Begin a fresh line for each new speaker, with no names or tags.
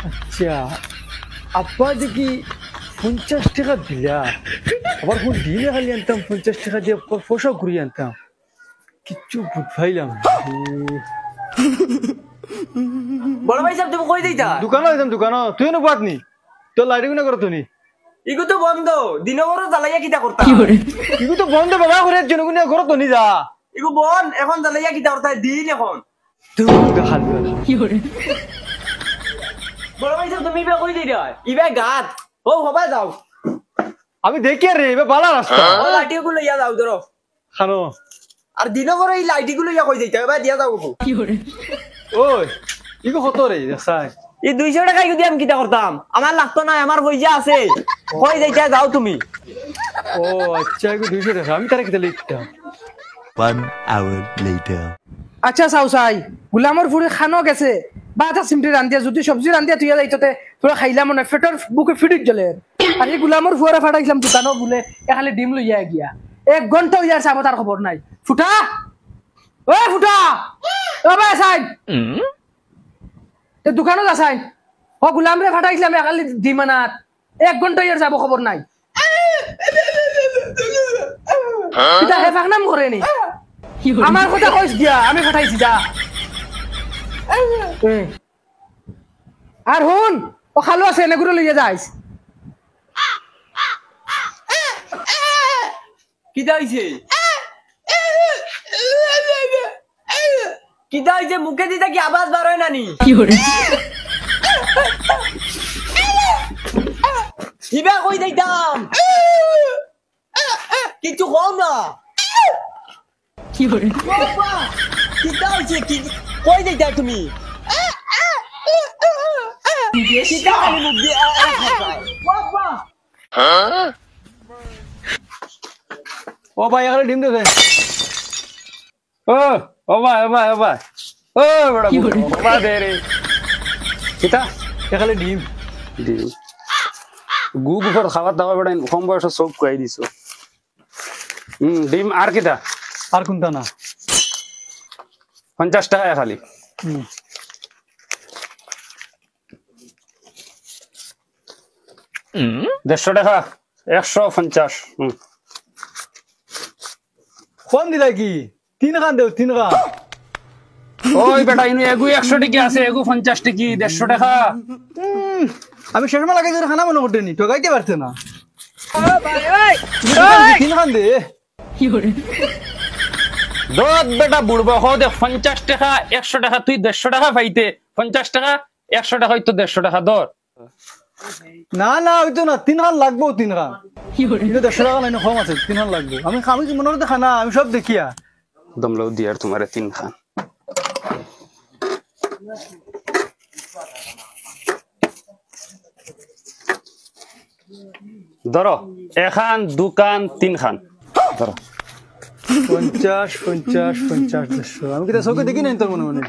আচ্ছা আব্বা দেখি 50 টাকা দিলা আবার কোন দিনে খালি আনতাম 50 টাকা দিয়ে পোশাক ঘুরিয়ে আনতাম কিচ্ছু বুঝাইলাম
বড় ভাই সাহেব তুমি কই দিতা
দোকানে যাইতাম দোকানে তুই না বাদ নি তো লাইটিং না করতো নি
ইগো তো বন্ধ দিন বড় জ্বালাইয়া কিটা করতা
ইগু তো বন্ধ বাবা করে জনগুনিয়া করতো নি যা
ইগো বন এখন জ্বালাইয়া কিটা করতা দিন এখন
তুই গাল
কি করে
বড় ভাই সাহেব তুমি ইবা কই দিরা ইবা গাত ও হবা যাও
আমি দেখি রে এবার বালা রাস্তা
ও লাইটিগুলো ইয়া যাও ধরো
খানো
আর দিন বড় এই লাইটিগুলো ইয়া কই দিতা এবার দিয়া যাও
কি করে
ওই ইগু কত রে দেখাই
এই 200 টাকা যদি আমি কিটা করতাম আমার লাগতো না আমার পয়সা আছে কই যাইতা যাও তুমি
ও আচ্ছা ইগু 200 টাকা আমি তারে কিতে লিখতাম
1 hour later.
আচ্ছা চাও চাই গোলামৰ ফুৰি খানো গেছে বা এটা চিমটি ৰান্ধিয়া যদি চব্জি ৰান্ধিয়া তুই যাইতে তোরা খাইলা মনে ফেটৰ বুকে ফিডিক জ্বলে আর এই গোলামৰ ফুয়ারে ফাটাইছিলাম দোকানো বলে এখানে ডিম লইয়া গিয়া 1 ঘন্টা হইয়া চাব তার খবর নাই ফুটা ও ফুটা ও ভাই সাইড তে দোকানো যাসাই ও গোলাম রে ফাটাইছিলাম এখানে ডিম আনাত 1 ঘন্টা হইয়া যাব খবর নাই এটা হেফাক নাম করে নি আমার কথা কইস দিয়া আমি ফাটাইছি যা আর হুন ও খালো আছে এগুলো লইয়া যাইস
কিটা হইছে কিটা হইছে মুখে দিতা কি আওয়াজ বার হয় নানি
কি করে
ইবা কই দিতাম কিছু কও না
কি করে
বাবা কিটা হইছে কি কই দিতা তুমি কিটা খালি মুখ দিয়ে বাবা
ও ভাই এখানে ডিম দে ও ভাই ও ভাই ও ভাই ও বড় বাবা দে রে কিটা এখানে ডিম
ডিম গুগুফর খাবার দাবার বেড়া কম বয়স সব খাই দিছো ডিম আর কিটা
আর কোনটা না
50 টাকা খালি দেড়শো টাকা 150
কোন দিলা কি 3 খান দেও 3 খান
ওই বেটা ইনু এগু 100 টাকা আছে এগু 50 টাকা 150 টাকা
আমি শেষমা লাগাই ধরে খানা মনে করতে নি টোকাইতে পারতে না তিন খান দে
কি করে
দত বেটা বুড়বা হো দে 50 টাকা 100 টাকা তুই 150 টাকা পাইতে 50 টাকা 100 টাকা হইতো 150 টাকা দর
না না হইতো না 3 খান লাগবো 3 খান
কি করে
কিন্তু 100 টাকা লাইনে কম আছে 3 খান লাগবো আমি মনে করতে খানা আমি সব দেখিয়া
দমলাও দিয়ার তোমারে 3 খান ধরো এখান দোকান 3 খান ধরো
50 50 50 100 আমি কি চোখে দেখি নাই তোর মনে মনে